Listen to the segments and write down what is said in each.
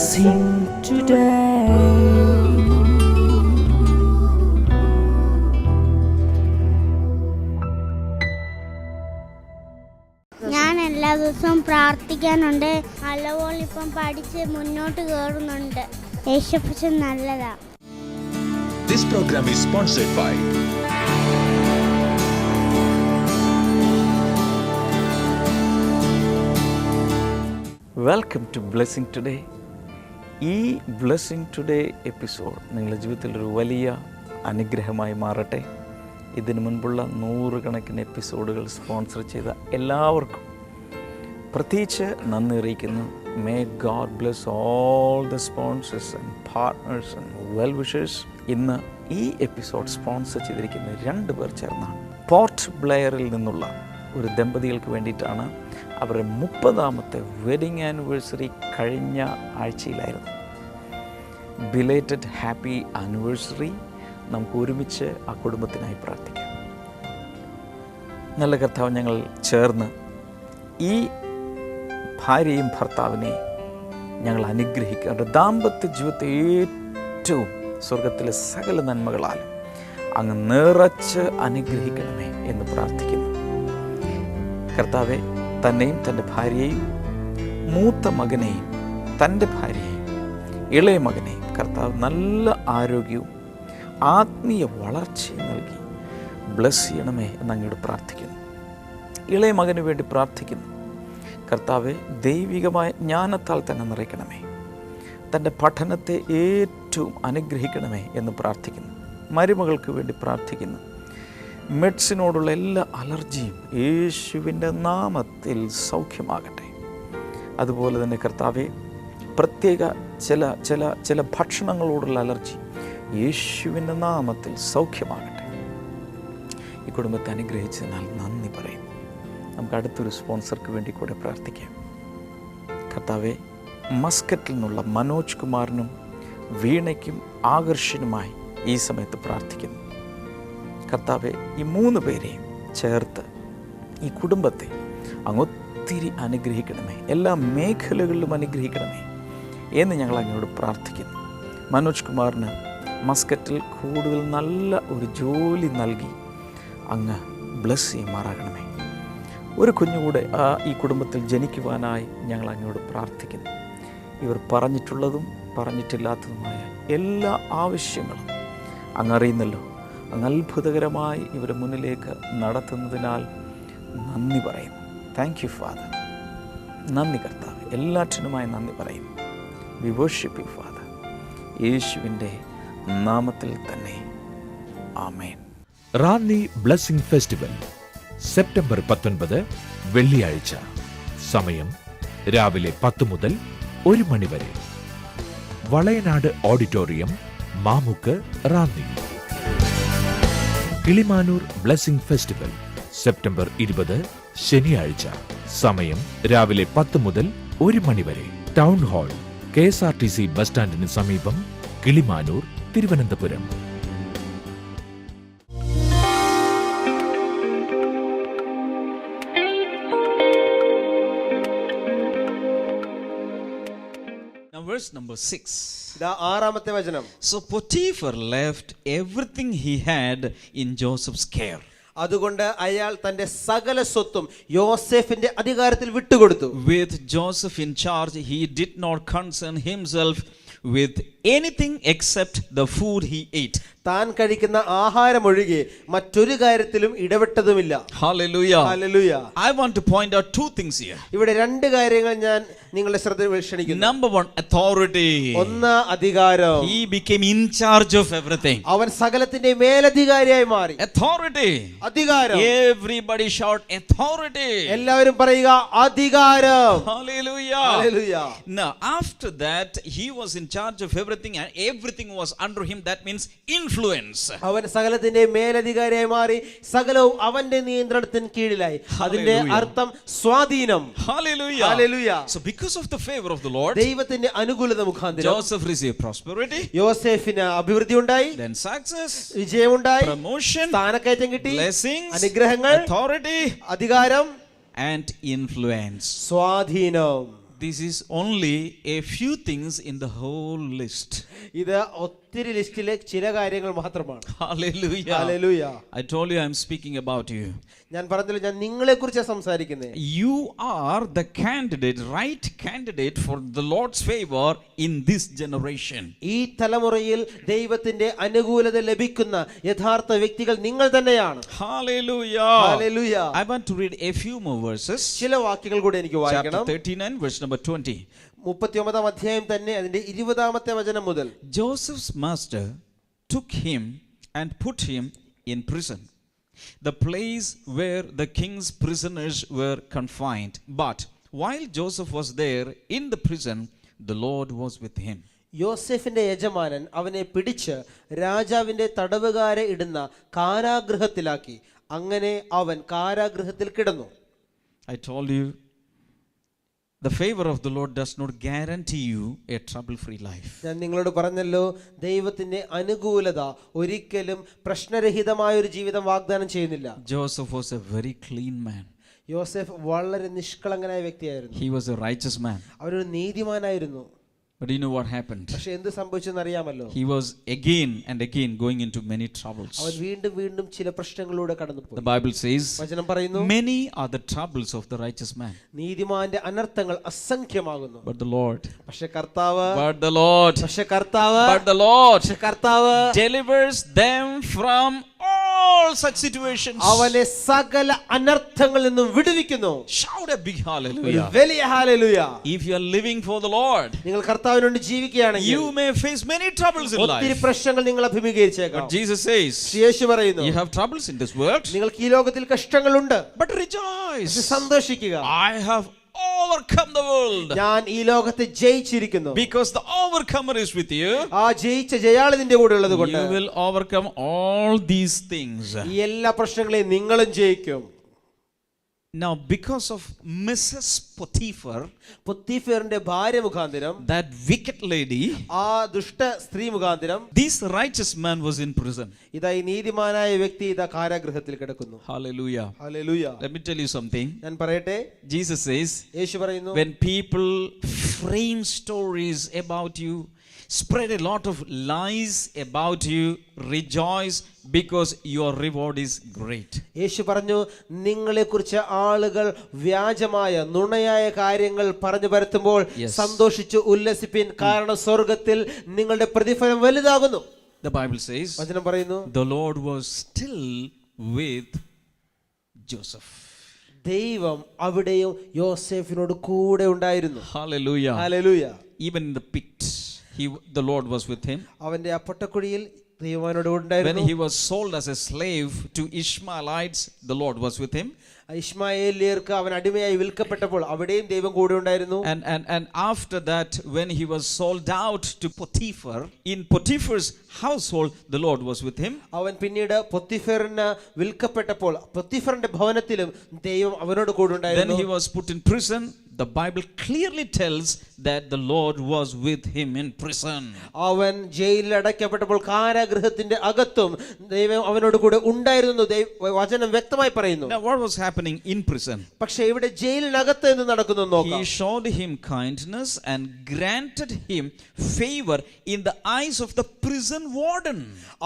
blessing today. ഞാൻ എല്ലാ ദിവസവും പ്രാർത്ഥിക്കാനുണ്ട്. നല്ലപോലെ ഇപ്പം പഠിച്ച് മുന്നോട്ട് കയറുന്നുണ്ട്. യേശുപ്പച്ചൻ നല്ലതാ. This program is sponsored by welcome to blessing today. ഈ ബ്ലെസ്സിങ് ടുഡേ എപ്പിസോഡ് നിങ്ങളുടെ ജീവിതത്തിലൊരു വലിയ അനുഗ്രഹമായി മാറട്ടെ. ഇതിനു മുൻപുള്ള 100 കണക്കിന് എപ്പിസോഡുകൾ സ്പോൺസർ ചെയ്ത എല്ലാവർക്കും പ്രത്യേകിച്ച് നന്ദി അറിയിക്കുന്നു. May God bless all the sponsors and partners and well wishers. ഇന്ന് ഈ എപ്പിസോഡ് സ്പോൺസർ ചെയ്തിരിക്കുന്ന 2 പേർ ചേർന്നാണ്. പോർട്ട് ബ്ലെയറിൽ നിന്നുള്ള ഒരു ദമ്പതികൾക്ക് വേണ്ടിയിട്ടാണ്. അവരുടെ 30ാമത്തെ വെഡിങ് ആനിവേഴ്സറി കഴിഞ്ഞ ആഴ്ചയിലായിരുന്നു. Belated happy anniversary. നമുക്ക് ഒരുമിച്ച് ആ കുടുംബത്തിനായി പ്രാർത്ഥിക്കാം. നല്ല കർത്താവ്, ഞങ്ങൾ ചേർന്ന് ഈ ഭാര്യയും ഭർത്താവിനെയും ഞങ്ങൾ അനുഗ്രഹിക്കുക. അവരുടെ ദാമ്പത്യ ജീവിതത്തെ ഏറ്റവും സ്വർഗത്തിലെ സകല നന്മകളാൽ അങ്ങ് നിറച്ച് അനുഗ്രഹിക്കണമേ എന്ന് പ്രാർത്ഥിക്കുന്നു. കർത്താവെ, തന്നെയും തൻ്റെ ഭാര്യയെയും മൂത്ത മകനെയും തൻ്റെ ഭാര്യയെയും ഇളയ മകനെയും കർത്താവ് നല്ല ആരോഗ്യവും ആത്മീയ വളർച്ചയും നൽകി ബ്ലെസ് ചെയ്യണമേ എന്നങ്ങോട് പ്രാർത്ഥിക്കുന്നു. ഇളയ മകന് വേണ്ടി പ്രാർത്ഥിക്കുന്നു. കർത്താവെ, ദൈവികമായ ജ്ഞാനത്താൽ തന്നെ നിറയ്ക്കണമേ. തൻ്റെ പഠനത്തെ ഏറ്റവും അനുഗ്രഹിക്കണമേ എന്ന് പ്രാർത്ഥിക്കുന്നു. മരുമകൾക്ക് വേണ്ടി പ്രാർത്ഥിക്കുന്നു. മെഡിസിനോടുള്ള എല്ലാ അലർജിയും യേശുവിൻ്റെ നാമത്തിൽ സൗഖ്യമാകട്ടെ. അതുപോലെ തന്നെ കർത്താവെ, പ്രത്യേക ചില ഭക്ഷണങ്ങളോടുള്ള അലർജി യേശുവിൻ്റെ നാമത്തിൽ സൗഖ്യമാകട്ടെ. ഈ കുടുംബത്തെ അനുഗ്രഹിച്ചതിനാൽ നന്ദി പറയും. നമുക്ക് അടുത്തൊരു സ്പോൺസർക്ക് വേണ്ടി കൂടെ പ്രാർത്ഥിക്കാം. കർത്താവെ, മസ്കറ്റിൽ നിന്നുള്ള മനോജ് കുമാറിനും വീണയ്ക്കും ആകർഷനുമായി ഈ സമയത്ത് പ്രാർത്ഥിക്കുന്നു. കർത്താവെ, ഈ 3 പേരെയും ചേർത്ത് ഈ കുടുംബത്തെ അങ്ങ് ഒത്തിരി അനുഗ്രഹിക്കണമേ, എല്ലാ മേഖലകളിലും അനുഗ്രഹിക്കണമേ എന്ന് ഞങ്ങൾ അങ്ങോട്ട് പ്രാർത്ഥിക്കുന്നു. മനോജ് കുമാറിന് മസ്കറ്റിൽ കൂടുതൽ നല്ല ഒരു ജോലി നൽകി അങ്ങ് ബ്ലെസ് ചെയ്യുമാറാകണമേ. ഒരു കുഞ്ഞുകൂടെ ഈ കുടുംബത്തിൽ ജനിക്കുവാനായി ഞങ്ങൾ അങ്ങോട്ട് പ്രാർത്ഥിക്കുന്നു. ഇവർ പറഞ്ഞിട്ടുള്ളതും പറഞ്ഞിട്ടില്ലാത്തതുമായ എല്ലാ ആവശ്യങ്ങളും അങ്ങ് അറിയുന്നല്ലോ. അങ്ങ് അത്ഭുതകരമായി ഇവരുടെ മുന്നിലേക്ക് നടത്തുന്നതിനാൽ നന്ദി പറയുന്നു. Thank you father. നന്ദി കർത്താവ്, എല്ലാറ്റിനുമായി നന്ദി പറയുന്നു. വി വർഷിപ്പ് യു ഫാദർ, യേശുവിൻ്റെ നാമത്തിൽ തന്നെ amen. Ranni blessing festival September 19 വെള്ളിയാഴ്ച. സമയം രാവിലെ 10 മുതൽ 1 മണി വരെ. Valayanad auditorium, Mamukku, Ranni. Kilimanoor blessing festival September 20 ശനിയാഴ്ച. സമയം രാവിലെ 10 മുതൽ 1 മണി വരെ. ടൗൺ ഹാൾ, KSRTC ബസ് സ്റ്റാൻഡിന് സമീപം, കിളിമാനൂർ, തിരുവനന്തപുരം. Verse number 6. ആറാമത്തെ വചനം. So Potiphar left everything he had in Joseph's care. അതുകൊണ്ട് അയാൾ തന്റെ സകല സ്വത്തും യോസേഫിന്റെ അധികാരത്തിൽ വിട്ടുകൊടുത്തു. With Joseph in charge, he did not concern himself with anything except the food he ate. താൻ കഴിക്കുന്ന ആഹാരം ഒഴികെ മറ്റൊരു കാര്യത്തിലും ഇടപെട്ടതുമില്ല. Hallelujah. Hallelujah. I want to point out 2 things here. ഇവിടെ 2 കാര്യങ്ങൾ ഞാൻ നിങ്ങളുടെ ശ്രദ്ധ ക്ഷണിക്കുന്നു. Number 1, authority. ഒന്ന്, അധികാരം. He became in charge of everything. അവൻ സകലത്തിന്റെ മേലധികാരിയായി മാറി. Authority. അധികാരം. Everybody shout authority. എല്ലാവരും പറയുക അധികാരം. Hallelujah. Hallelujah. Now after that he was in charge of everything and everything was under him. That means influence. അവൻ സകലത്തിന്റെ മേലധികാരിയായി മാറി, സകലവും അവന്റെ നിയന്ത്രണത്തിന് കീഴിലായി. അതിന്റെ അർത്ഥം സ്വാധീനം. Hallelujah. Hallelujah. So because of the favor of the Lord, ദൈവത്തിന്റെ അനുകൂലത മുഖാന്തരം Joseph received prosperity, യോസേഫിന് അഭിവൃദ്ധി ഉണ്ടായി, then success, വിജയമുണ്ടായി, promotion, സ്ഥാനക്കയറ്റം കിട്ടി, blessings, അനുഗ്രഹങ്ങൾ, authority അധികാരം and influence. സ്വാധീനം. this is only a few things in the whole list. ഇത് ഒത്തിരി ലിസ്റ്റിലെ ചില കാര്യങ്ങൾ മാത്രമാണ്. Hallelujah. Hallelujah. I told you I'm speaking about you. ഞാൻ പറഞ്ഞല്ലോ, ഞാൻ നിങ്ങളെ കുറിച്ചാണ് സംസാരിക്കുന്നത്. You are the right candidate for the Lord's favor in this generation. ഈ തലമുറയിൽ ദൈവത്തിന്റെ അനുകൂലത ലഭിക്കുന്ന യഥാർത്ഥ വ്യക്തികൾ നിങ്ങൾ തന്നെയാണ്. Hallelujah. Hallelujah. I want to read a few more verses. ചില വാക്യങ്ങൾ കൂടി എനിക്ക് Chapter വായിക്കണം. 39 verse number 20. 39-ാം അധ്യായം തന്നെ അതിന്റെ 20-ാമത്തെ വചനം മുതൽ. Joseph's master took him and put him in prison, the place where the king's prisoners were confined. But while Joseph was there in the prison, the Lord was with him. യോസെഫിന്റെ യജമാനൻ അവനെ പിടിച്ച് രാജാവിന്റെ തടവുകാരെ ഇടുന്ന കാരാഗൃഹത്തിലാക്കി. അങ്ങനെ അവൻ കാരാഗൃഹത്തിൽ കിടന്നു. I told you, the favor of the Lord does not guarantee you a trouble-free life. ഞാൻ നിങ്ങളോട് പറഞ്ഞല്ലോ, ദൈവത്തിന്റെ അനുകൂലത ഒരിക്കലും പ്രശ്നരഹിതമായ ഒരു ജീവിതം വാഗ്ദാനം ചെയ്യുന്നില്ല. Joseph was a very clean man. യോസെഫ് വളരെ നിഷ്കളങ്കനായ വ്യക്തിയായിരുന്നു. He was a righteous man. അവനൊരു നീതിമാനായിരുന്നു. But do you know what happened? പക്ഷെ എന്ത് സംഭവിച്ചെന്ന് അറിയാമല്ലോ? He was again and again going into many troubles. അവൻ വീണ്ടും വീണ്ടും ചില പ്രശ്നങ്ങളിലൂടെ കടന്നുപോയി. The Bible says, വചനം പറയുന്നു, many are the troubles of the righteous man. നീതിമാന്റെ അനർത്ഥങ്ങൾ അസംഖ്യമാകുന്നു. But the Lord, പക്ഷെ കർത്താവ് delivers them from all such situations. അവനെ സകല അനർത്ഥങ്ങളിൽ നിന്നും വിടുവിക്കുന്നു. Shout a big hallelujah. വലിയ hallelujah. If you are living for the Lord, നിങ്ങൾ കർത്താവിന് വേണ്ടി ജീവിക്കുകയാണെങ്കിൽ you may face many troubles in ഒത്തിരി life. പ്രശ്നങ്ങൾ നിങ്ങൾ അഭിമുഖീകരിച്ചേക്കാം. But Jesus says, യേശു പറയുന്നു, you have troubles in this world, നിങ്ങൾക്ക് ഈ ലോകത്തിൽ കഷ്ടങ്ങളുണ്ട്. but rejoice. സന്തോഷിക്കുക. I have overcome the world. ഞാൻ ഈ ലോകത്തെ ജയിച്ചിരിക്കുന്നു. Because the overcomer is with you. ആ ജയിച്ച ജയാളി നിന്റെ കൂടെ ഉള്ളതുകൊണ്ട് You will overcome all these things. ഈ എല്ലാ പ്രശ്നങ്ങളെയും നിങ്ങളും ജയിക്കും. Now because of Mrs. Potiphar, പൊത്തിഫറിന്റെ ഭാര്യ മുഖാന്തരം, that wicked lady, ആ ദുഷ്ട സ്ത്രീ മുഖാന്തരം, this righteous man was in prison. ഇതാ ഈ നീതിമാനായ വ്യക്തി ഇതാ കാരാഗൃഹത്തിൽ കിടക്കുന്നു. Hallelujah. Hallelujah. Let me tell you something. ഞാൻ പറയട്ടെ, Jesus says, യേശു പറയുന്നു, when people frame stories about you, spread a lot of lies about you, rejoice because your reward is great. യേശു പറഞ്ഞു, നിങ്ങളെക്കുറിച്ച് ആളുകൾ വ്യാജമായ നുണയായ കാര്യങ്ങൾ പറഞ്ഞു പരത്തുമ്പോൾ സന്തോഷിച്ചു ഉല്ലസിപ്പിൻ, കാരണം സ്വർഗ്ഗത്തിൽ നിങ്ങളുടെ പ്രതിഫലം വലുതാകുന്നു. The Bible says, വചനം പറയുന്നു, the Lord was still with Joseph. ദൈവം അവിടെയും യോസേഫിനോട് കൂടെ ഉണ്ടായിരുന്നു. Hallelujah. Hallelujah. Even in the pit, the Lord was with him. അവന്റെ ആ പൊട്ടക്കുഴിയിൽ ദൈവമാനോട് When ഉണ്ടായിരുന്നു. he was sold as a slave to Ishmaelites, the Lord was with him. ഇശ്മായേലിയർക്ക് അവൻ അടിമയായി വിൽക്കപ്പെട്ടപ്പോൾ അവിടെയും ദൈവം കൂടെ ഉണ്ടായിരുന്നു. And after that, when he was sold out to Potiphar, in Potiphar's household, the Lord was with him. അവൻ പിന്നീട് പൊത്തിഫറിന് വിൽക്കപ്പെട്ടപ്പോൾ പൊത്തിഫറിന്റെ ഭവനത്തിലും ദൈവം അവനോട് കൂടെ Then ഉണ്ടായിരുന്നു. he was put in prison. The Bible clearly tells that the Lord was with him in prison. അവൻ ജയിലിൽ അടയ്ക്കപ്പെട്ടപ്പോൾ കാരാഗൃഹത്തിന്റെ അകത്തും ദൈവം അവനോട് കൂടെ ഉണ്ടായിരുന്നു. വചനം വ്യക്തമായി പറയുന്നു. Now what was happening in prison? പക്ഷേ ഇവിടെ ജയിലിനകത്ത് എന്ത് നടക്കുന്നു നോക്കാം. He showed him kindness and granted him favor in the eyes of the prison warden.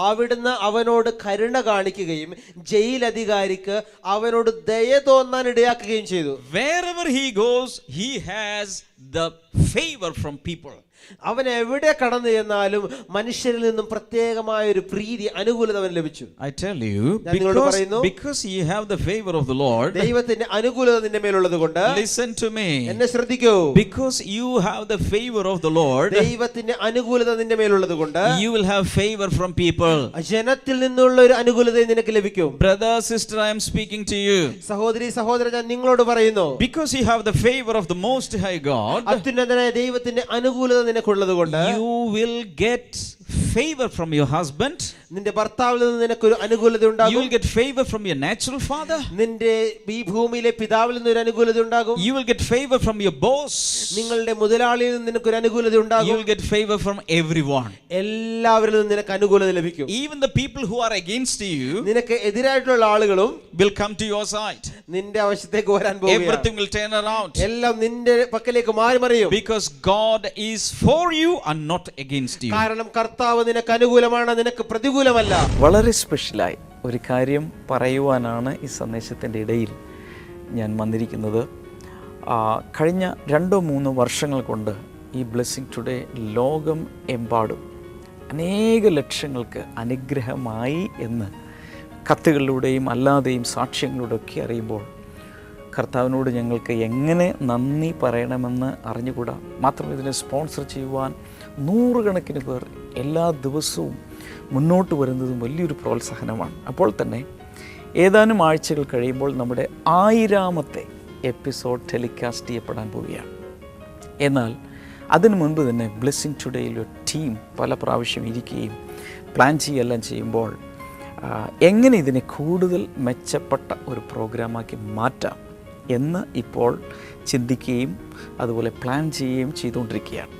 അവിടുന്ന് അവനോട് കരുണ കാണിക്കുകയും ജയിലധികാരിക്ക് അവനോട് ദയ തോന്നാൻ ഇടയാക്കുകയും ചെയ്തു. Wherever he goes, he has the favor from people. അവൻ എവിടെ കടന്നു ചെന്നാലും മനുഷ്യരിൽ നിന്നും പ്രത്യേകമായ ഒരു പ്രീതി, അനുകൂലത അവൻ ലഭിച്ചു. I tell you, because you have the favor of the Lord, ദൈവത്തിന്റെ അനുകൂലത നിന്റെ മേലുള്ളത് കൊണ്ട്, listen to me, എന്നെ ശ്രദ്ധിക്കൂ, because you have the favor of the Lord, ദൈവത്തിന്റെ അനുകൂലത നിന്റെ മേലുള്ളത് കൊണ്ട് you will have favor from people. ജനത്തിൽ നിന്നുള്ള ഒരു അനുകൂലത നിനക്ക് ലഭിക്കും. Brother, sister, I am speaking to you. സഹോദരി സഹോദരൻ, ഞാൻ നിങ്ങളോട് പറയുന്നു, because you have the favor of the Most High God, അത്യുന്നതനായ ദൈവത്തിന്റെ അനുകൂലത നിനക്കുള്ളത് കൊണ്ട് you will get favor from your husband. നിന്റെ ഭർത്താവിൽ നിന്ന് നിനക്കൊരു അനുകൂലത You ഉണ്ടാകും. will get favor from your natural father. നിന്റെ ഈ ഭൂമിയിലെ പിതാവിൽ നിന്ന് ഒരു അനുകൂലത ഉണ്ടാകും. You will get favor from your boss. നിങ്ങളുടെ മുതലാളിയിൽ നിന്ന് നിനക്കൊരു അനുകൂലത You ഉണ്ടാകും. will get favor from everyone. എല്ലാവരിൽ നിന്നും നിനക്ക് അനുകൂലത ലഭിക്കും. Even the people who are against you നിനക്ക് എതിരായിട്ടുള്ള ആളുകളും will come to your side. നിന്റെ ആവശ്യത്തേക്ക് വരാൻ പോകുകയാണ്. Everything will turn around. എല്ലാം നിന്റെ പക്കലേക്ക് മാറി മറിയും. Because God is for you and not against you. കാരണം കർത്താവ് നിനക്ക് അനുകൂലമാണ്, നിനക്ക് പ്രതികൂലമല്ല. വളരെ സ്പെഷ്യലായി ഒരു കാര്യം പറയുവാനാണ് ഈ സന്ദേശത്തിൻ്റെ ഇടയിൽ ഞാൻ വന്നിരിക്കുന്നത്. കഴിഞ്ഞ 2-3 വർഷങ്ങൾ കൊണ്ട് ഈ ബ്ലെസ്സിങ് ടുഡേ ലോകം എമ്പാടും അനേക ലക്ഷങ്ങൾക്ക് അനുഗ്രഹമായി എന്ന് കത്തുകളിലൂടെയും അല്ലാതെയും സാക്ഷ്യങ്ങളിലൂടെയൊക്കെ അറിയുമ്പോൾ കർത്താവിനോട് ഞങ്ങൾക്ക് എങ്ങനെ നന്ദി പറയണമെന്ന് അറിഞ്ഞുകൂടാ. മാത്രമല്ല ഇതിനെ സ്പോൺസർ ചെയ്യുവാൻ 100 കണക്കിന് പേർ എല്ലാ ദിവസവും മുന്നോട്ട് വരുന്നതും വലിയൊരു പ്രോത്സാഹനമാണ്. അപ്പോൾ തന്നെ ഏതാനും ആഴ്ചകൾ കഴിയുമ്പോൾ നമ്മുടെ 1000ാമത്തെ എപ്പിസോഡ് ടെലികാസ്റ്റ് ചെയ്യപ്പെടാൻ പോവുകയാണ്. എന്നാൽ അതിനു മുൻപ് തന്നെ ബ്ലെസ്സിങ് ടുഡേയിലെ ടീം പല പ്രാവശ്യം ഇരിക്കുകയും പ്ലാൻ ചെയ്യുകയെല്ലാം ചെയ്യുമ്പോൾ എങ്ങനെ ഇതിനെ കൂടുതൽ മെച്ചപ്പെട്ട ഒരു പ്രോഗ്രാമാക്കി മാറ്റാം എന്ന് ഇപ്പോൾ ചിന്തിക്കുകയും അതുപോലെ പ്ലാൻ ചെയ്യുകയും ചെയ്തുകൊണ്ടിരിക്കുകയാണ്.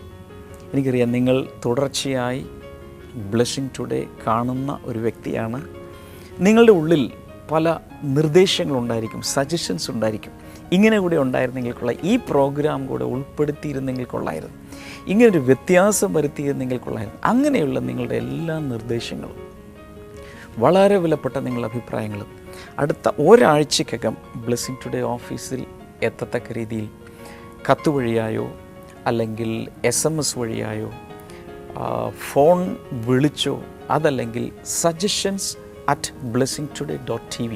എനിക്കറിയാം നിങ്ങൾ തുടർച്ചയായി ബ്ലെസ്സിങ് ടുഡേ കാണുന്ന ഒരു വ്യക്തിയാണ്. നിങ്ങളുടെ ഉള്ളിൽ പല നിർദ്ദേശങ്ങളുണ്ടായിരിക്കും, സജഷൻസ് ഉണ്ടായിരിക്കും. ഇങ്ങനെ കൂടെ ഉണ്ടായിരുന്നെങ്കിൽ കൊള്ളാം, ഈ പ്രോഗ്രാം കൂടെ ഉൾപ്പെടുത്തിയിരുന്നെങ്കിൽ കൊള്ളായിരുന്നു, ഇങ്ങനൊരു വ്യത്യാസം വരുത്തിയിരുന്നെങ്കിൽ കൊള്ളായിരുന്നു. അങ്ങനെയുള്ള നിങ്ങളുടെ എല്ലാ നിർദ്ദേശങ്ങളും വളരെ വിലപ്പെട്ട നിങ്ങളുടെ അഭിപ്രായങ്ങളും അടുത്ത ഒരാഴ്ചക്കകം ബ്ലെസ്സിങ് ടുഡേ ഓഫീസിൽ എത്തത്തക്ക രീതിയിൽ കത്ത് വഴിയായോ അല്ലെങ്കിൽ SMS വഴിയായോ ഫോൺ വിളിച്ചോ അതല്ലെങ്കിൽ suggestions@blessingtoday.tv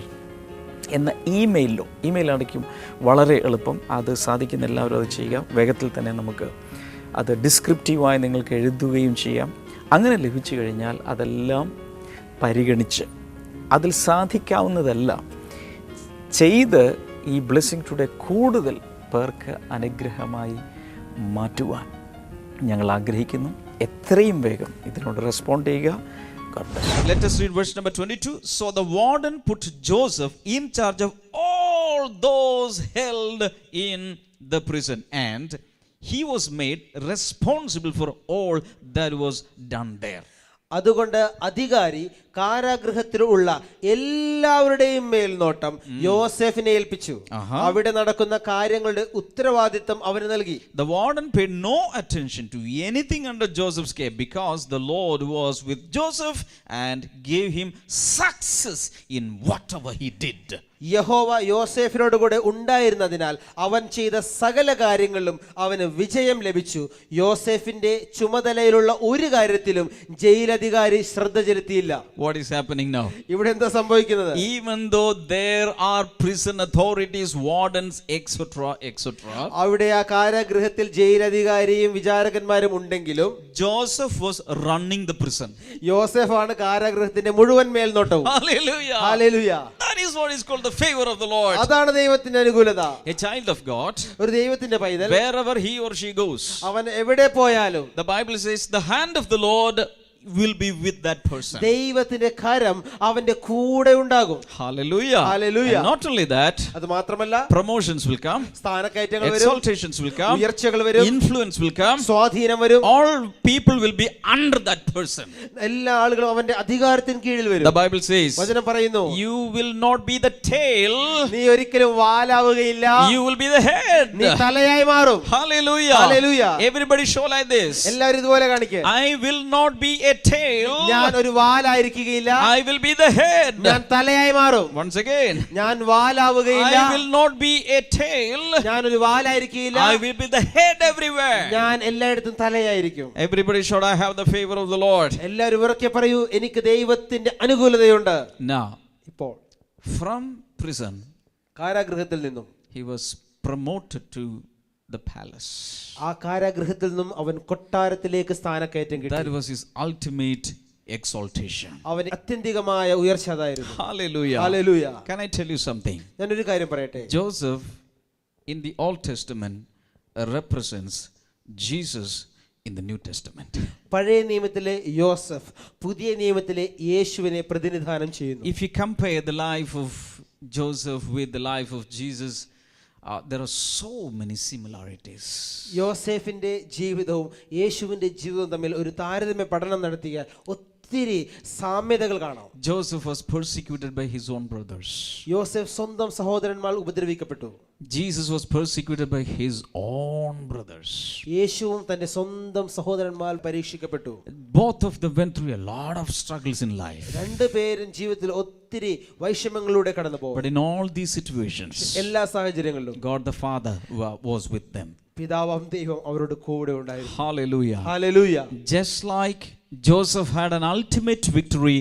എന്ന ഇമെയിൽ അടയ്ക്കും വളരെ എളുപ്പം. അത് സാധിക്കുന്ന എല്ലാവരും അത് ചെയ്യുക. വേഗത്തിൽ തന്നെ നമുക്ക് അത് ഡിസ്ക്രിപ്റ്റീവായി നിങ്ങൾക്ക് എഴുതുകയും ചെയ്യാം. അങ്ങനെ ലഭിച്ചു കഴിഞ്ഞാൽ അതെല്ലാം പരിഗണിച്ച് അതിൽ സാധിക്കാവുന്നതെല്ലാം ചെയ്ത് ഈ ബ്ലെസ്സിങ് ടുഡേ കൂടുതൽ പേർക്ക് അനുഗ്രഹമായി മാറ്റുവാൻ ഞങ്ങൾ ആഗ്രഹിക്കുന്നു. എത്രയും വേഗം ഇതിനോട് റെസ്പോണ്ട് ചെയ്യുക. Let us read verse number 22. So the warden put Joseph in charge of all those held in the prison, and he was made responsible for all that was done there. അതുകൊണ്ട് അധികാരി കാരാഗൃഹത്തിലുള്ള എല്ലാവരുടെയും മേൽനോട്ടം യോസേഫിനെ ഏൽപ്പിച്ചു. അവിടെ നടക്കുന്ന കാര്യങ്ങളുടെ ഉത്തരവാദിത്തം അവന് നൽകി. The warden paid no attention to anything under Joseph's care because the Lord was with Joseph and gave him success in whatever he did. യഹോവ യോസേഫിനോട് കൂടെ ഉണ്ടായിരുന്നതിനാൽ അവൻ ചെയ്ത സകല കാര്യങ്ങളിലും അവന് വിജയം ലഭിച്ചു. യോസേഫിന്റെ ചുമതലയിലുള്ള ഒരു കാര്യത്തിലും ജയിലധികാരി ശ്രദ്ധ ചെലുത്തിയില്ല. What is happening now? ഇവിടെ എന്താ സംഭവിക്കുന്നത്? Even though there are prison authorities, wardens, etc., അവിടെ ആ കാരാഗൃഹത്തിൽ ജയിലധികാരിയും വിചാരകന്മാരും ഉണ്ടെങ്കിലും Joseph was running the prison. യോസേഫാണ് കാരാഗൃഹത്തിന്റെ മുഴുവൻ മേൽനോട്ടവും. Hallelujah. Hallelujah. That is what is called the favor of the Lord. അതാണ് ദൈവത്തിന്റെ അനുകൂലത. A child of God, ഒരു ദൈവത്തിന്റെ പൈതൽ wherever he or she goes, അവൻ എവിടെ പോയാലും the Bible says the hand of the Lord will be with that person. ദൈവത്തിന്റെ കരം അവന്റെ കൂടെ ഉണ്ടാകും. Hallelujah. Hallelujah. And not only that, അത് മാത്രമല്ല promotions will come, സ്ഥാനക്കയറ്റങ്ങൾ വരും, exaltations will come, ഉയർച്ചകൾ വരും, influence will come, സ്വാധീനം വരും. all people will be under that person. എല്ലാ ആളുകളും അവന്റെ അധികാരത്തിന് കീഴിൽ വരും. The Bible says, വചനം പറയുന്നു, you will not be the tail, നീ ഒരിക്കലും വാലാവുകയില്ല, you will be the head. നീ തലയായി മാറും. Hallelujah. Hallelujah. Everybody show like this. എല്ലാവരും ഇതുപോലെ കാണിക്കുക. I will not be a tail, ഞാൻ ഒരു വാലായിരിക്കുകയില്ല, I will be the head. ഞാൻ തലയായി മാറും. Once again, ഞാൻ വാലാവുകയില്ല, I will not be a tail, ഞാൻ ഒരു വാലായിരിക്കുകയില്ല, I will be the head everywhere. ഞാൻ എല്ലായിടത്തും തലയായിരിക്കും. Everybody should I have the favor of the Lord. എല്ലാവരും ഉറക്കെ പറയൂ, എനിക്ക് ദൈവത്തിന്റെ അനുകൂലതയുണ്ട്. Now, ഇപ്പോൾ from prison, കാരാഗൃഹത്തിൽ നിന്നും he was promoted to the palace. ആ കാരാഗൃഹത്തിൽ നിന്നും അവൻ കൊട്ടാരത്തിലേക്ക് സ്ഥാനക്കയറ്റം കിട്ടി. That was his ultimate exaltation. അവന് അത്യന്തികമായ ഉയർച്ച അതായിരുന്നു. Hallelujah. Hallelujah. Can I tell you something? ഞാൻ ഒരു കാര്യം പറയട്ടെ. Joseph in the Old Testament represents Jesus in the New Testament. പഴയ നിയമത്തിലെ യോസഫ് പുതിയ നിയമത്തിലെ യേശുവിനെ പ്രതിനിധാനം ചെയ്യുന്നു. If you compare the life of Joseph with the life of Jesus, there are so many similarities. യോസേഫിന്റെ ജീവിതവും യേശുവിന്റെ ജീവിതവും തമ്മിൽ ഒരു താരതമ്യ പഠനം നടത്തിയാൽ ഒത്തിരി സാമ്യതകൾ കാണാം. Joseph was persecuted by his own brothers. യോസേഫ് സ്വന്തം സഹോദരന്മാർ ഉപദ്രവിക്കപ്പെട്ടു. Jesus was persecuted by his own brothers. യേശുവും തന്റെ സ്വന്തം സഹോദരന്മാർ പരീക്ഷിക്കപ്പെട്ടു. Both of them went through a lot of struggles in life. രണ്ടുപേരും ജീവിതത്തിൽ ഒത്തിരി വൈഷമ്യങ്ങളിലൂടെ കടന്നുപോയി. But in all these situations, എല്ലാ സാഹചര്യങ്ങളിലും God the Father was with them. പിതാവാം ദൈവം അവരോട് കൂടെ ഉണ്ടായിരുന്നു. Hallelujah. Hallelujah. Just like Joseph had an ultimate victory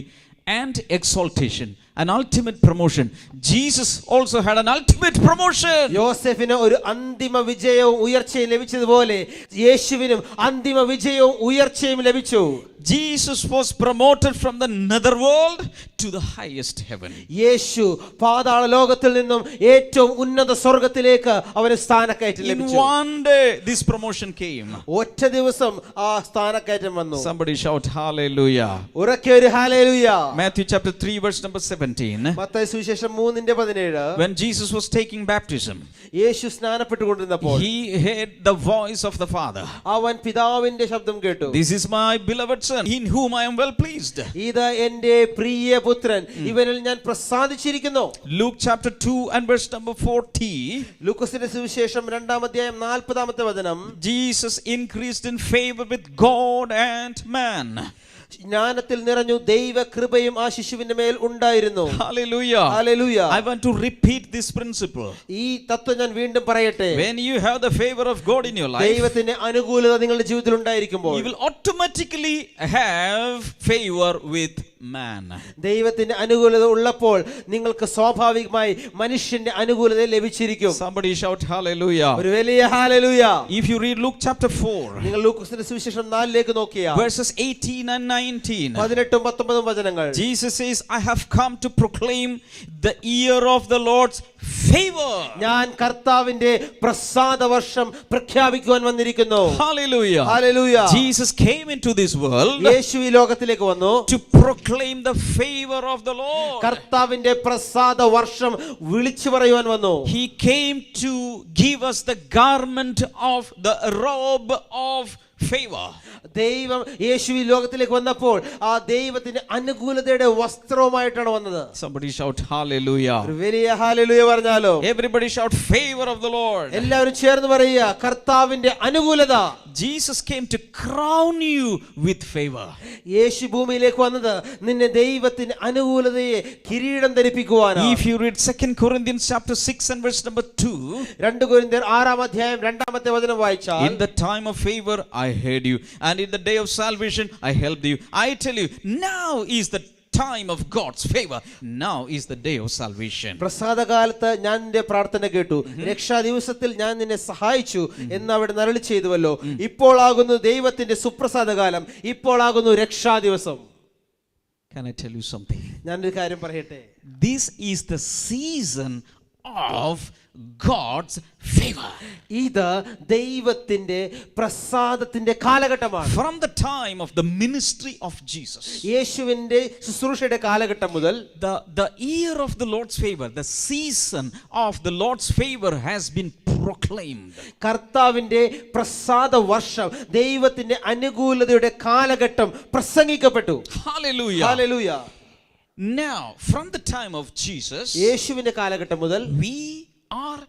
and exaltation, an ultimate promotion, Jesus also had an ultimate promotion. യോസേഫിന് ഒരു അന്തിമ വിജയവും ഉയർച്ചയും ലഭിച്ചതുപോലെ യേശുവിനും അന്തിമ വിജയവും ഉയർച്ചയും ലഭിച്ചു. Jesus was promoted from the netherworld to the highest heaven. യേശു പാതാള ലോകത്തിൽ നിന്നും ഏറ്റവും ഉന്നത സ്വർഗ്ഗത്തിലേക്ക് അവന് സ്ഥാനക്കയറ്റം In ലഭിച്ചു. one day this promotion came. ഒറ്റ ദിവസം ആ സ്ഥാനക്കയറ്റം വന്നു. Somebody shout hallelujah. ഉറക്കെ ഒരു hallelujah. Matthew chapter 3 verse number 17. Mathai സുവിശേഷം 3:17. When Jesus was taking baptism, Yeshu സ്നാനപ്പെട്ടുകൊണ്ടിരുന്നപ്പോൾ he heard the voice of the Father. അവൻ പിതാവിന്റെ ശബ്ദം കേട്ടു. This is my beloved son, in whom I am well pleased. ഇത് എന്റെ പ്രിയ പുത്രൻ, ഇവനിൽ ഞാൻ പ്രസാദിച്ചിരിക്കുന്നു. Luke chapter 2 and verse number 40. ലൂക്കോസിന്റെ സുവിശേഷം 2:40. Jesus increased in favor with God and man. ജ്ഞാനത്തിൽ നിറഞ്ഞു, ദൈവ കൃപയും ആ ശിശുവിന്റെ മേൽ ഉണ്ടായിരുന്നു. Hallelujah. Hallelujah. I want to repeat this principle. ഈ തത്വം ഞാൻ വീണ്ടും പറയട്ടെ. When you have the favor of God in your life, ദൈവത്തിന്റെ അനുകൂലത നിങ്ങളുടെ ജീവിതത്തിൽ ഉണ്ടായിരിക്കുമ്പോൾ you will automatically have favor with man. ദൈവത്തിന്റെ അനുകൂലത ഉള്ളപ്പോൾ നിങ്ങൾക്ക് സ്വാഭാവികമായി മനുഷ്യന്റെ അനുകൂലത ലഭിച്ചിരിക്കും. Somebody shout hallelujah. ഒരു വലിയ hallelujah. If you read Luke chapter 4, നിങ്ങൾ ലൂക്കോസിന്റെ സുവിശേഷം 4 നോക്കിയാൽ verses 18 and 19, 18-19 വചനങ്ങൾ, Jesus says, I have come to proclaim the year of the Lord's favor. ഞാൻ കർത്താവിന്റെ പ്രസാദ വർഷം പ്രഖ്യാപിക്കുവാൻ വന്നിരിക്കുന്നു. Hallelujah. Hallelujah. Jesus came into this world യേശു ഈ ലോകത്തിലേക്ക് വന്നു to proclaim the favor of the Lord. കർത്താവിന്റെ പ്രസാദ വർഷം വിളിച്ചു പറയുവാൻ വന്നു. He came to give us the garment of the robe of favor. ദൈവം യേശു ഈ ലോകത്തിലേക്ക് വന്നപ്പോൾ ആ ദൈവത്തിന്റെ അനുകൂലതയുടെ വസ്ത്രവുമായിട്ടാണ് വന്നത്. Somebody shout hallelujah. ഒരു വലിയ ഹല്ലേലൂയ പറഞ്ഞാലോ. Everybody shout favor of the Lord. എല്ലാവരും ചേർന്ന് പറയുക, കർത്താവിന്റെ അനുകൂലത. Jesus came to crown you with favor. യേശു ഭൂമിയിലേക്ക് വന്നത് നിന്നെ ദൈവത്തിന്റെ അനുകൂലതയെ കിരീടം ധരിപ്പിക്കുവാനാണ്. If you read 2 Corinthians chapter 6 and verse number 2, 2 കൊരിന്ത്യർ 6:2 വായിച്ചാൽ, in the time of favor I heard you, and in the day of salvation I helped you. I tell you, now is the time of God's favor. Now is the day of salvation. പ്രസാദകാലത്ത് ഞാൻ നിന്റെ പ്രാർത്ഥന കേട്ടു, രക്ഷാ ദിവസത്തിൽ ഞാൻ നിന്നെ സഹായിച്ചു എന്ന് അവിടെ അരുളി ചെയ്തുവല്ലോ. ഇപ്പോൾ ആകുന്നു ദൈവത്തിന്റെ സുപ്രസാദകാലം, ഇപ്പോൾ ആകുന്നു രക്ഷാ ദിവസം. Can I tell you something? ഞാനൊരു കാര്യം പറയട്ടെ. This is the season of God's favor. ഇത് ദൈവത്തിന്റെ പ്രസാദത്തിന്റെ കാലഘട്ടമാണ്. From the time of the ministry of Jesus, യേശുവിന്റെ ശുശ്രൂഷയുടെ കാലഘട്ടം മുതൽ the year of the Lord's favor, the season of the Lord's favor has been proclaimed. കർത്താവിന്റെ പ്രസാദ വർഷം, ദൈവത്തിന്റെ അനുകൂലതയുടെ കാലഘട്ടം പ്രസംഗിക്കപ്പെട്ടു. Hallelujah. Hallelujah. Now, from the time of Jesus, യേശുവിന്റെ കാലഘട്ടം മുതൽ we are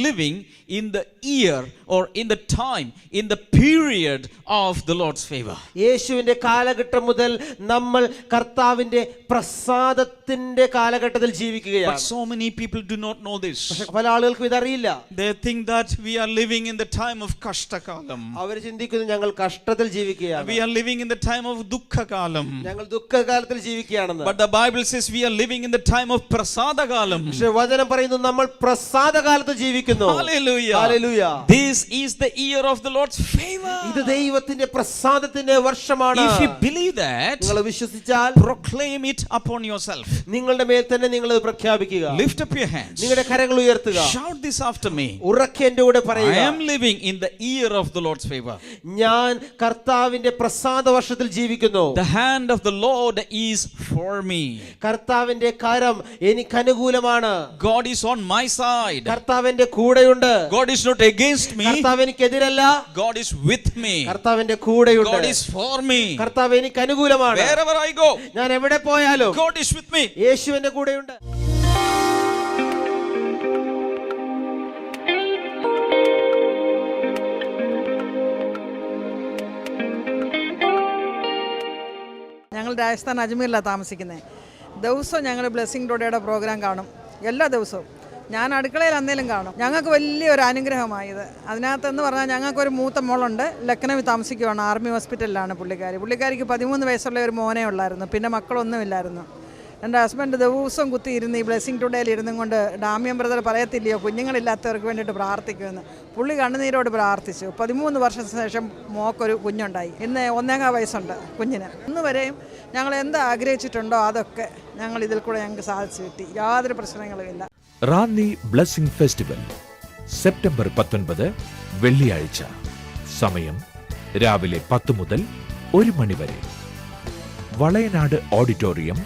living in the year or in the time, in the period of the Lord's favor. യേശുവിന്റെ കാലഘട്ടം മുതൽ നമ്മൾ കർത്താവിന്റെ പ്രസാദത്തിന്റെ കാലഘട്ടത്തിൽ But ജീവിക്കുകയാണ്. so many people do not know this. പക്ഷേ പല ആളുകൾക്കും ഇതറിയില്ല. They think that we are living in the time of Kashtakalam. അവർ ചിന്തിക്കുന്നു ഞങ്ങൾ കഷ്ടത്തിൽ ജീവിക്കുകയാണ്, We are living in the time of Dukkakalam. ഞങ്ങൾ ദുഃഖകാലത്തിൽ ജീവിക്കുകയാണെന്ന്. But the Bible says we are living in the time of Prasadakalam. പക്ഷേ വചനം പറയുന്നു നമ്മൾ പ്രസാദ പ്രസാദകാലത്ത് ജീവിക്കുന്നു. Hallelujah. Hallelujah. This is the year of the Lord's favor. ഇത് ദൈവത്തിന്റെ പ്രസാദത്തിന്റെ വർഷമാണ്. If you believe that, നിങ്ങൾ വിശ്വസിച്ചാൽ proclaim it upon yourself. നിങ്ങളുടെ മേൽ തന്നെ നിങ്ങൾ ഇത് പ്രഖ്യാപിക്കുക. Lift up your hands. നിങ്ങളുടെ കരങ്ങൾ ഉയർത്തുക. Shout this after me. ഉറക്കെ എൻ്റെ കൂടെ പറയുക. I am living in the year of the Lord's favor. ഞാൻ കർത്താവിന്റെ പ്രസാദ വർഷത്തിൽ ജീവിക്കുന്നു. The hand of the Lord is for me. കർത്താവിന്റെ കരം എനിക്ക് അനുകൂലമാണ്. God is on my side. കർത്താവിന്റെ കൂടെയുണ്ട്. God is not against me. കർത്താവ് എനിക്കെതിരല്ല. God is with me. കർത്താവിന്റെ കൂടെയുണ്ട്. God is for me. കർത്താവ് എനിക്ക് അനുകൂലമാണ്. Wherever I go, ഞാൻ എവിടെ പോയാലും God is with me. യേശു എന്റെ കൂടെയുണ്ട്. ഞങ്ങൾ രാജസ്ഥാൻ അജ്മീറിലാണ് താമസിക്കുന്നത്. ദിവസവും ഞങ്ങൾ ബ്ലെസ്സിങ് ടുഡേയുടെ പ്രോഗ്രാം കാണും. എല്ലാ ദിവസവും ഞാൻ അടുക്കളയിൽ അന്നേലും കാണും. ഞങ്ങൾക്ക് വലിയൊരു അനുഗ്രഹമായത്. അതിനകത്തെന്ന് പറഞ്ഞാൽ ഞങ്ങൾക്കൊരു മൂത്ത മോളുണ്ട്. ലക്നൌവിൽ താമസിക്കുവാണ്. ആർമി ഹോസ്പിറ്റലിലാണ് പുള്ളിക്കാരിക്ക് 13 വയസ്സുള്ള ഒരു മോനേ ഉള്ളായിരുന്നു. പിന്നെ മക്കളൊന്നുമില്ലായിരുന്നു. എൻ്റെ ഹസ്ബൻഡ് ദിവസവും കുത്തിയിരുന്ന് ഈ ബ്ലെസ്സിങ് ടുഡേയിൽ ഇരുന്നും കൊണ്ട് ഡാമിയൻ ബ്രദർ പറയത്തില്ലയോ കുഞ്ഞുങ്ങളില്ലാത്തവർക്ക് വേണ്ടിയിട്ട് പ്രാർത്ഥിക്കുമെന്ന്. പുള്ളി കണ്ണുനീരോട് പ്രാർത്ഥിച്ചു. 13 വർഷത്തിന് ശേഷം മോക്കൊരു കുഞ്ഞുണ്ടായി. ഇന്ന് 1.25 വയസ്സുണ്ട് കുഞ്ഞിന്. ഇന്ന് വരെയും ഞങ്ങൾ എന്താ ആഗ്രഹിച്ചിട്ടുണ്ടോ അതൊക്കെ ഞങ്ങൾ ഇതിൽ കൂടെ ഞങ്ങൾക്ക് സാധിച്ചു കിട്ടി. യാതൊരു പ്രശ്നങ്ങളുമില്ല. റാന്നി ബ്ലെസ്സിംഗ് ഫെസ്റ്റിവൽ സെപ്റ്റംബർ 19 വെള്ളിയാഴ്ച. സമയം രാവിലെ 10 മുതൽ 1 മണി വരെ. Valayanad auditorium,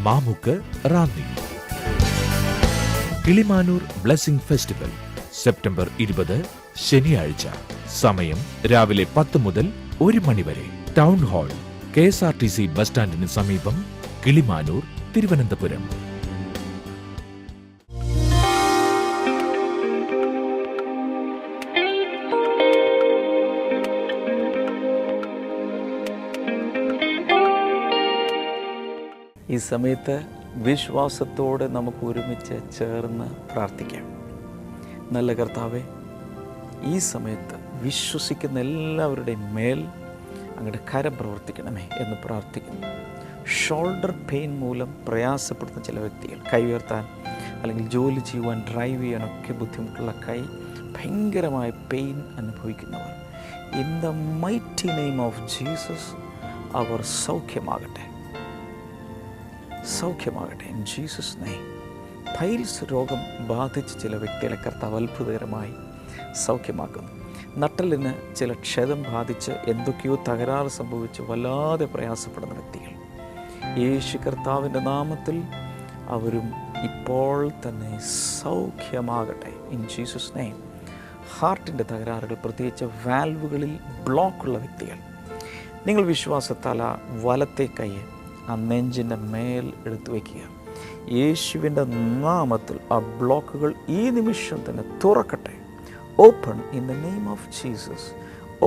Mamukku, Ranni. Kilimanoor blessing festival September 20 ശനിയാഴ്ച. സമയം രാവിലെ 10 മുതൽ 1 മണി വരെ. ടൗൺ ഹാൾ, KSRTC ബസ് സ്റ്റാൻഡിന് സമീപം, കിളിമാനൂർ, തിരുവനന്തപുരം. ഈ സമയത്ത് വിശ്വാസത്തോടെ നമുക്ക് ഒരുമിച്ച് ചേർന്ന് പ്രാർത്ഥിക്കാം. നല്ല കർത്താവേ, ഈ സമയത്ത് വിശ്വസിക്കുന്ന എല്ലാവരുടെയും മേൽ അങ്ങയുടെ കരം പ്രവർത്തിക്കണമേ എന്ന് പ്രാർത്ഥിക്കുന്നു. ഷോൾഡർ പെയിൻ മൂലം പ്രയാസപ്പെടുന്ന ചില വ്യക്തികൾ, കൈ ഉയർത്താൻ അല്ലെങ്കിൽ ജോലി ചെയ്യുവാൻ, ഡ്രൈവ് ചെയ്യാനൊക്കെ ബുദ്ധിമുട്ടുള്ള കൈ, ഭയങ്കരമായ പെയിൻ അനുഭവിക്കുന്നവർ, in the mighty name of Jesus അവർ സൗഖ്യമാകട്ടെ, സൗഖ്യമാകട്ടെ. In Jesus name. പൈൽസ് രോഗം ബാധിച്ച ചില വ്യക്തികളെ കർത്താവ് അത്ഭുതകരമായി സൗഖ്യമാക്കുന്നു. നട്ടലിന് ചില ക്ഷതം ബാധിച്ച് എന്തൊക്കെയോ തകരാറ് സംഭവിച്ച് വല്ലാതെ പ്രയാസപ്പെടുന്ന വ്യക്തികൾ, യേശു കർത്താവിൻ്റെ നാമത്തിൽ അവരും ഇപ്പോൾ തന്നെ സൗഖ്യമാകട്ടെ. In Jesus name. ഹാർട്ടിൻ്റെ തകരാറുകൾ, പ്രത്യേകിച്ച് വാൽവുകളിൽ ബ്ലോക്കുള്ള വ്യക്തികൾ, നിങ്ങൾ വിശ്വാസത്താൽ ആ വലത്തെ കൈ ആ നെഞ്ചിൻ്റെ മേൽ എടുത്തു വയ്ക്കുക. യേശുവിൻ്റെ നാമത്തിൽ ആ ബ്ലോക്കുകൾ ഈ നിമിഷം തന്നെ തുറക്കട്ടെ. Open in the name of Jesus.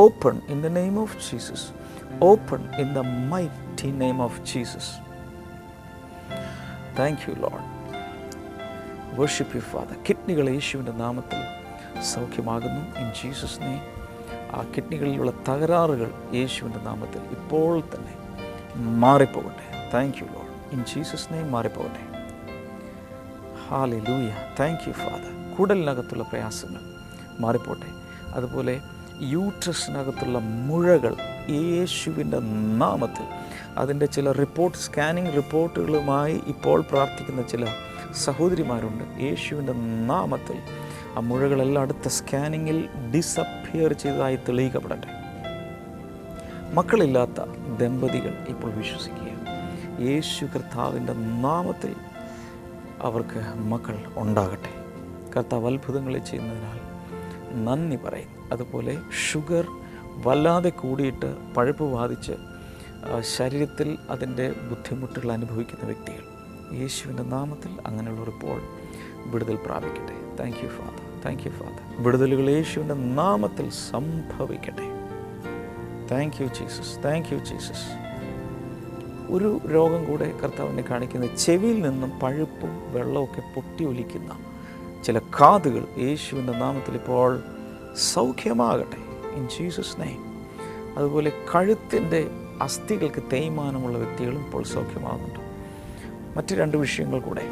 Open in the name of Jesus. Open in the mighty name of Jesus. Thank you Lord. Worship you Father. കിഡ്നികൾ യേശുവിൻ്റെ നാമത്തിൽ സൗഖ്യമാകുന്നു. In Jesus name. ആ കിഡ്നികളിലുള്ള തകരാറുകൾ യേശുവിൻ്റെ നാമത്തിൽ ഇപ്പോൾ തന്നെ മാറിപ്പോകട്ടെ. Thank you Lord. In Jesus name മാറിപ്പോകട്ടെ. ഹല്ലേലൂയ. Thank you Father. കുടലിനകത്തുള്ള പ്രയാസങ്ങൾ മാറിപ്പോട്ടെ. അതുപോലെ യൂട്രസിനകത്തുള്ള മുഴകൾ യേശുവിൻ്റെ നാമത്തിൽ, അതിൻ്റെ ചില റിപ്പോർട്ട്, സ്കാനിങ് റിപ്പോർട്ടുകളുമായി ഇപ്പോൾ പ്രാർത്ഥിക്കുന്ന ചില സഹോദരിമാരുണ്ട്. യേശുവിൻ്റെ നാമത്തിൽ ആ മുഴകളെല്ലാം അടുത്ത സ്കാനിങ്ങിൽ ഡിസപ്പിയർ ചെയ്തതായി തെളിയിക്കപ്പെടട്ടെ. മക്കളില്ലാത്ത ദമ്പതികൾ ഇപ്പോൾ വിശ്വസിക്കുക. യേശു കർത്താവിൻ്റെ നാമത്തിൽ അവർക്ക് മക്കൾ ഉണ്ടാകട്ടെ. കർത്താവ് അത്ഭുതങ്ങളെ ചെയ്യുന്നതിനാൽ നന്ദി പറയും. അതുപോലെ ഷുഗർ വല്ലാതെ കൂടിയിട്ട് പഴുപ്പ് ബാധിച്ച് ശരീരത്തിൽ അതിൻ്റെ ബുദ്ധിമുട്ടുകൾ അനുഭവിക്കുന്ന വ്യക്തികൾ, യേശുവിൻ്റെ നാമത്തിൽ അങ്ങനെയുള്ളവർ ഇപ്പോൾ വിടുതൽ പ്രാപിക്കട്ടെ. Thank you Father. Thank you Father. വിടുതലുകൾ യേശുവിൻ്റെ നാമത്തിൽ സംഭവിക്കട്ടെ. Thank you Jesus. Thank you Jesus. ഒരു രോഗം കൂടെ കർത്താവിനെ കാണിക്കുന്നത്, ചെവിയിൽ നിന്നും പഴുപ്പും വെള്ളമൊക്കെ പൊട്ടി ഒലിക്കുന്ന ചില കാതുകൾ യേശുവിൻ്റെ നാമത്തിൽ ഇപ്പോൾ സൗഖ്യമാകട്ടെ. In Jesus name. അതുപോലെ കഴുത്തിൻ്റെ അസ്ഥികൾക്ക് തേയ്മാനമുള്ള വ്യക്തികളും ഇപ്പോൾ സൗഖ്യമാകുന്നുണ്ട്. മറ്റ് 2 വിഷയങ്ങൾ കൂടെ,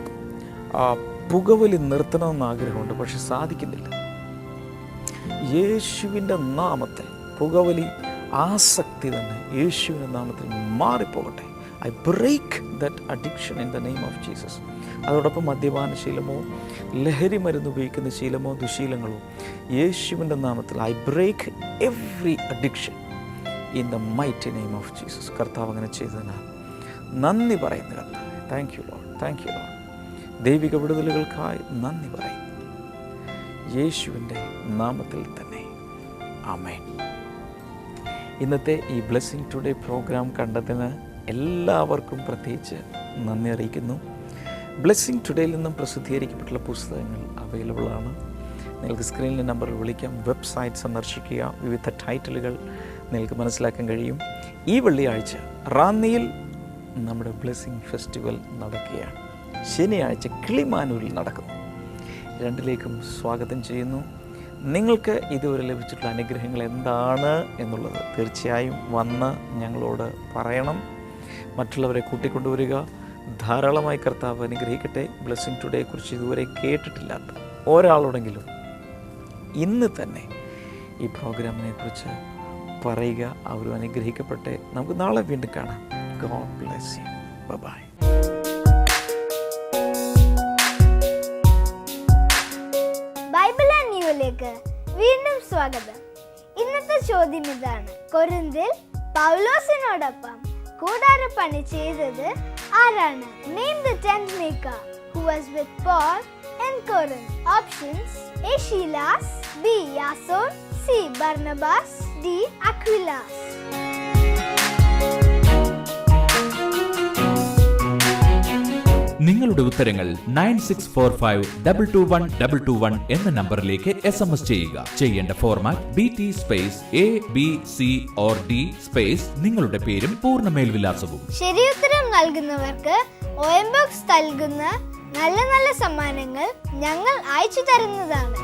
പുകവലി നിർത്തണമെന്ന് ആഗ്രഹമുണ്ട്, പക്ഷെ സാധിക്കുന്നില്ല. യേശുവിൻ്റെ നാമത്തിൽ പുകവലി ആസക്തി തന്നെ യേശുവിൻ്റെ നാമത്തിൽ മാറിപ്പോകട്ടെ. I break that addiction in the name of Jesus. അതോടൊപ്പം മദ്യപാന ശീലമോ ലഹരി മരുന്ന് ഉപയോഗിക്കുന്ന ശീലമോ ദുശീലങ്ങളോ യേശുവിൻ്റെ നാമത്തിൽ I break every addiction in the mighty name of Jesus. കർത്താവ് അങ്ങനെ ചെയ്തതിനാൽ നന്ദി പറയുന്നു കർത്താവ്. Thank you Lord, thank you Lord. ദൈവിക വിടുതലുകൾക്കായി നന്ദി പറയുന്നു യേശുവിൻ്റെ നാമത്തിൽ തന്നെ. ആമേൻ. ഇന്നത്തെ ഈ ബ്ലെസ്സിങ് ടുഡേ പ്രോഗ്രാം കണ്ടതിന് എല്ലാവർക്കും പ്രത്യേകിച്ച് നന്ദി അറിയിക്കുന്നു. ബ്ലെസ്സിങ് ടുഡേയിൽ നിന്നും പ്രസിദ്ധീകരിക്കപ്പെട്ടുള്ള പുസ്തകങ്ങൾ അവൈലബിൾ ആണ്. നിങ്ങൾക്ക് സ്ക്രീനിലെ നമ്പറിൽ വിളിക്കാം, വെബ്സൈറ്റ് സന്ദർശിക്കുക. വിവിധ ടൈറ്റിലുകൾ നിങ്ങൾക്ക് മനസ്സിലാക്കാൻ കഴിയും. ഈ വെള്ളിയാഴ്ച റാന്നിയിൽ നമ്മുടെ ബ്ലെസ്സിങ് ഫെസ്റ്റിവൽ നടക്കുകയാണ്. ശനിയാഴ്ച കിളിമാനൂരിൽ നടക്കുന്നു. രണ്ടിലേക്കും സ്വാഗതം ചെയ്യുന്നു. നിങ്ങൾക്ക് ഇതുവരെ ലഭിച്ചിട്ടുള്ള അനുഗ്രഹങ്ങൾ എന്താണ് എന്നുള്ളത് തീർച്ചയായും വന്ന് ഞങ്ങളോട് പറയണം. മറ്റുള്ളവരെ കൂട്ടിക്കൊണ്ടുവരിക. ധാരാളമായി കർത്താവ് അനുഗ്രഹിക്കട്ടെ. ബ്ലെസ്സിങ് ടുഡേയെക്കുറിച്ച് ഇതുവരെ കേട്ടിട്ടില്ലാത്ത ഒരാളോടെങ്കിലും ഇന്ന് തന്നെ ഈ പ്രോഗ്രാമിനെ കുറിച്ച് പറയുക. അവരും അനുഗ്രഹിക്കട്ടെ. നമുക്ക് നാളെ വീണ്ടും കാണാം. God bless you. Bye-bye. Bible and ന്യൂയിലേക്ക് വീണ്ടും സ്വാഗതം. ഇന്നത്തെ ചോദ്യം ഇതാണ്: കൊരിന്തിൽ പൗലോസിനോടൊപ്പം കൂടാരപ്പണി ചെയ്തത് ആരാണ്? Name the tent maker who was with Paul in Corinth. Options: A. Silas, B. Yason, C. Barnabas, D. Aquilas. നിങ്ങളുടെ ഉത്തരങ്ങൾ 9645221221 എന്ന നമ്പറിലേക്ക് SMS ചെയ്യുക. ചെയ്യേണ്ട format BT space ABC or D space നിങ്ങളുടെ പേരും പൂർണ്ണ മേൽവിലാസവും. ശരിയുത്തരം നൽകുന്നവർക്ക് OM ബോക്സ് നൽകുന്ന നല്ല നല്ല സമ്മാനങ്ങൾ ഞങ്ങൾ അയച്ചു തരുന്നതാണ്.